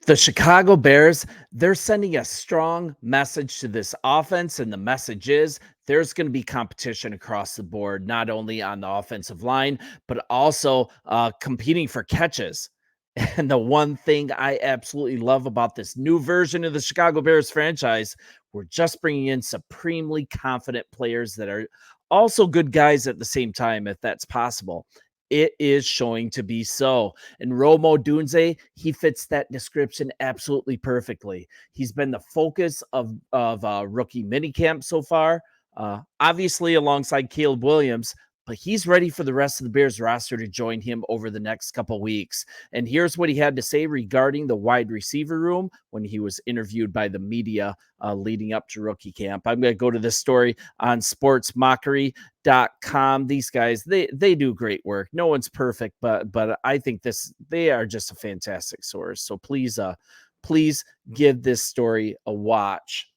The Chicago Bears, they're sending a strong message to this offense, and the message is there's going to be competition across the board, not only on the offensive line, but also competing for catches. And the one thing I absolutely love about this new version of the Chicago Bears franchise, we're just bringing in supremely confident players that are also good guys at the same time, if that's possible. It is showing to be so. And Odunze, he fits that description absolutely perfectly. He's been the focus of rookie minicamp so far, obviously alongside Caleb Williams, but he's ready for the rest of the Bears roster to join him over the next couple weeks. And here's what he had to say regarding the wide receiver room when he was interviewed by the media leading up to rookie camp. I'm going to go to this story on sportsmockery.com. These guys, they do great work. No one's perfect, but I think they are just a fantastic source. So please give this story a watch.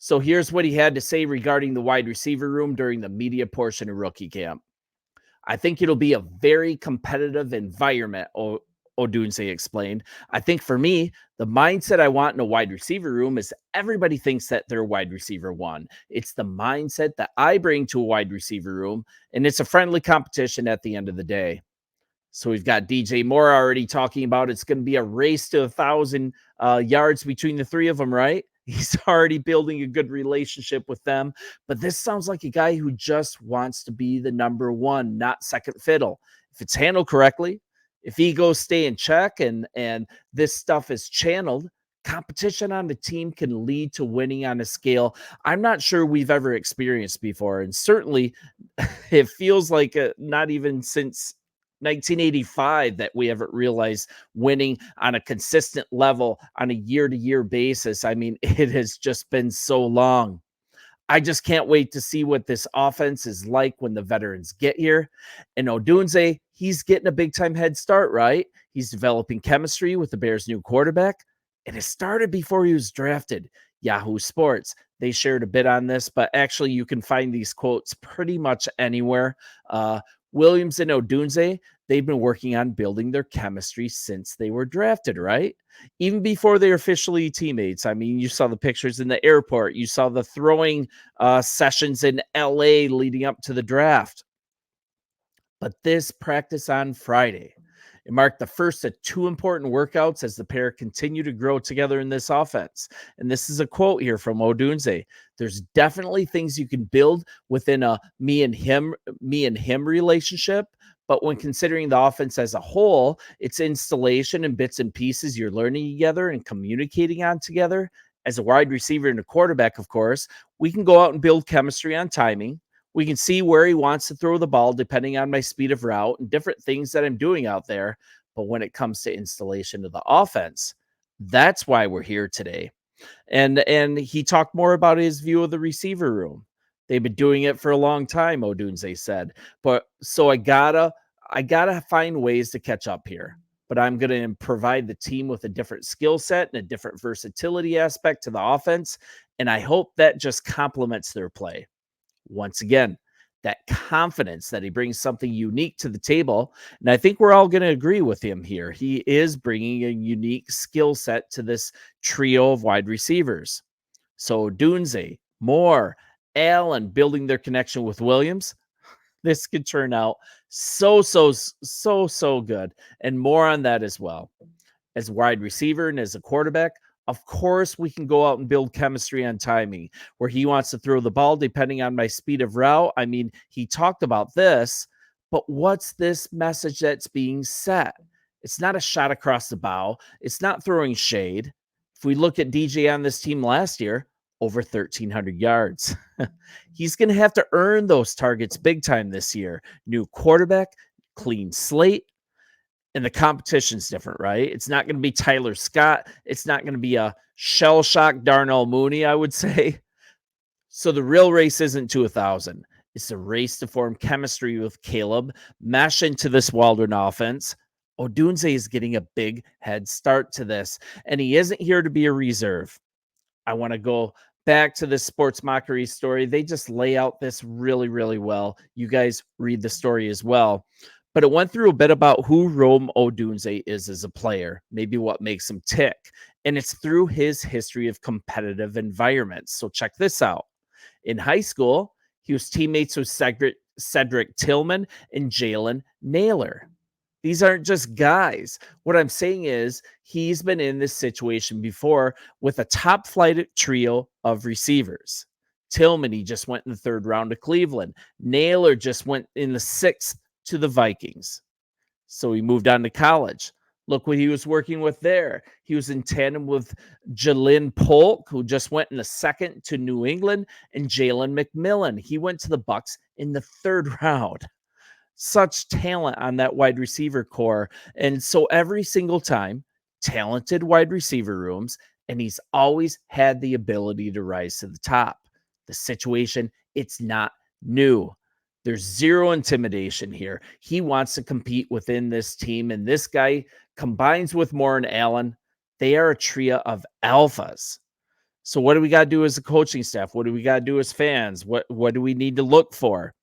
So here's what he had to say regarding the wide receiver room during the media portion of rookie camp. I think it'll be a very competitive environment, Odunze explained. I think for me, the mindset I want in a wide receiver room is everybody thinks that they're wide receiver one. It's the mindset that I bring to a wide receiver room, and it's a friendly competition at the end of the day. So we've got DJ Moore already talking about it's going to be a race to 1,000 yards between the three of them, right? He's already building a good relationship with them. But this sounds like a guy who just wants to be the number one, not second fiddle. If it's handled correctly, if egos stay in check and this stuff is channeled, competition on the team can lead to winning on a scale I'm not sure we've ever experienced before. And certainly it feels like not even since 1985 that we haven't realized winning on a consistent level on a year-to-year basis. I mean, it has just been so long. I just can't wait to see what this offense is like when the veterans get here. And Odunze, he's getting a big-time head start, right? He's developing chemistry with the Bears' new quarterback, and it started before he was drafted. Yahoo Sports, they shared a bit on this, but actually you can find these quotes pretty much anywhere. Williams and Odunze, they've been working on building their chemistry since they were drafted, right? Even before they're officially teammates. I mean, you saw the pictures in the airport. You saw the throwing sessions in LA leading up to the draft. But this practice on Friday, it marked the first of two important workouts as the pair continue to grow together in this offense. And this is a quote here from Odunze. There's definitely things you can build within a me and him relationship. But when considering the offense as a whole, it's installation and bits and pieces you're learning together and communicating on together. As a wide receiver and a quarterback, of course, we can go out and build chemistry on timing. We can see where he wants to throw the ball depending on my speed of route and different things that I'm doing out there. But when it comes to installation of the offense, that's why we're here today. And he talked more about his view of the receiver room. They've been doing it for a long time, Odunze said. But so I gotta find ways to catch up here. But I'm going to provide the team with a different skill set and a different versatility aspect to the offense. And I hope that just complements their play. Once again, that confidence that he brings something unique to the table. And I think we're all going to agree with him here. He is bringing a unique skill set to this trio of wide receivers. So Dunze, Moore, Allen building their connection with Williams. This could turn out so good. And more on that as well. As a wide receiver and as a quarterback, of course, we can go out and build chemistry on timing where he wants to throw the ball depending on my speed of route. I mean, he talked about this, but what's this message that's being set? It's not a shot across the bow. It's not throwing shade. If we look at DJ on this team last year, over 1,300 yards. He's going to have to earn those targets big time this year. New quarterback, clean slate, and the competition's different, right? It's not going to be Tyler Scott. It's not going to be a shell shock Darnell Mooney, I would say. So the real race isn't to 1,000. It's a race to form chemistry with Caleb, mesh into this Waldron offense. Odunze is getting a big head start to this, and he isn't here to be a reserve. I want to go back to this Sports Mockery story. They just lay out this really well. You guys read the story as well. But it went through a bit about who Rome Odunze is as a player, maybe what makes him tick. And it's through his history of competitive environments. So check this out. In high school, he was teammates with Cedric Tillman and Jalen Naylor. These aren't just guys. What I'm saying is he's been in this situation before with a top flight trio of receivers. Tillman, he just went in the third round to Cleveland. Naylor just went in the sixth to the Vikings. So he moved on to college. Look what he was working with there. He was in tandem with Jalen Polk, who just went in the second to New England, and Jalen McMillan. He went to the Bucks in the third round. Such talent on that wide receiver core. And so every single time, talented wide receiver rooms, and he's always had the ability to rise to the top. The situation, it's not new. There's zero intimidation here. He wants to compete within this team, and this guy combines with Moore and Allen. They are a trio of alphas. So what do we got to do as a coaching staff? What do we got to do as fans? What do we need to look for?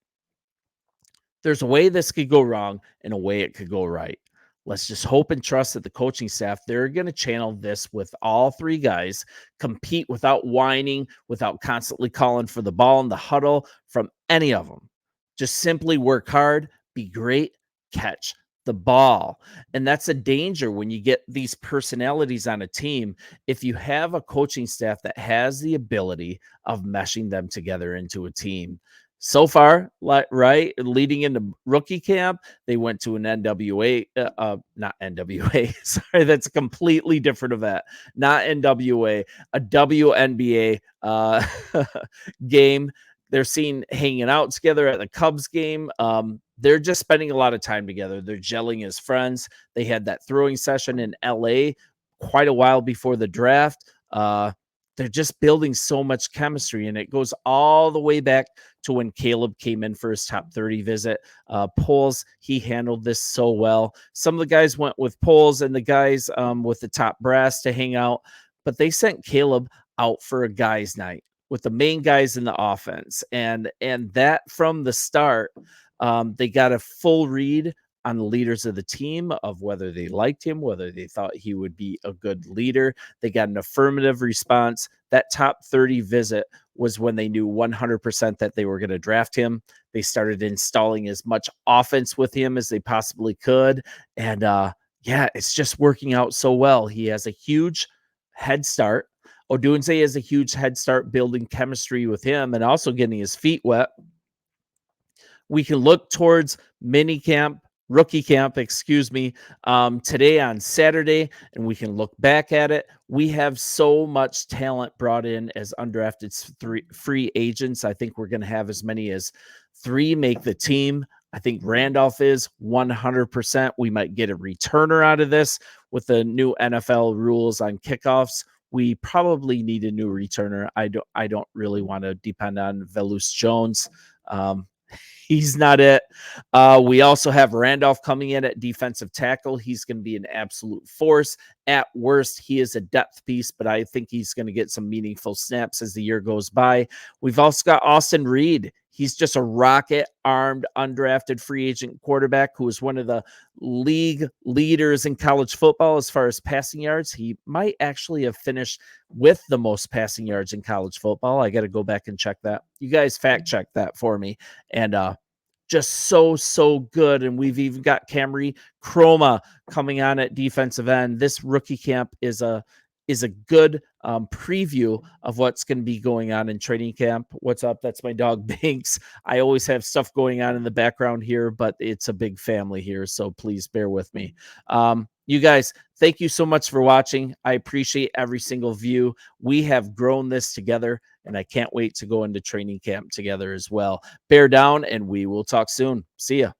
There's a way this could go wrong and a way it could go right. Let's just hope and trust that the coaching staff, they're going to channel this with all three guys, compete without whining, without constantly calling for the ball in the huddle from any of them. Just simply work hard, be great, catch the ball. And that's a danger when you get these personalities on a team. If you have a coaching staff that has the ability of meshing them together into a team, so far, right, leading into rookie camp, they went to an NWA, not NWA. Sorry, that's a completely different event. Not NWA, a WNBA game. They're seen hanging out together at the Cubs game. They're just spending a lot of time together. They're gelling as friends. They had that throwing session in LA quite a while before the draft. They're just building so much chemistry, and it goes all the way back to when Caleb came in for his top 30 visit. Poles, he handled this so well. Some of the guys went with Poles and the guys with the top brass to hang out, but they sent Caleb out for a guys' night with the main guys in the offense. And that from the start, they got a full read on the leaders of the team of whether they liked him, whether they thought he would be a good leader. They got an affirmative response. That top 30 visit was when they knew 100% that they were going to draft him. They started installing as much offense with him as they possibly could. And yeah, it's just working out so well. He has a huge head start. Odunze has a huge head start building chemistry with him and also getting his feet wet. We can look towards rookie camp, today on Saturday, and we can look back at it. We have so much talent brought in as undrafted free agents. I think we're going to have as many as 3 make the team. I think Randolph is 100%. We might get a returner out of this with the new NFL rules on kickoffs. We probably need a new returner. I don't really want to depend on Velus Jones. He's not it. We also have Randolph coming in at defensive tackle. He's going to be an absolute force. At worst, he is a depth piece, but I think he's going to get some meaningful snaps as the year goes by. We've also got Austin Reed. He's just a rocket-armed, undrafted free agent quarterback who is one of the league leaders in college football as far as passing yards. He might actually have finished with the most passing yards in college football. I got to go back and check that. You guys fact check that for me. And just so good. And we've even got Camry Chroma coming on at defensive end. This rookie camp is a good preview of what's going to be going on in training camp. What's up? That's my dog Banks. I always have stuff going on in the background here, but it's a big family here, so please bear with me. You guys, thank you so much for watching. I appreciate every single view. We have grown this together, and I can't wait to go into training camp together as well. Bear down, and we will talk soon. See ya.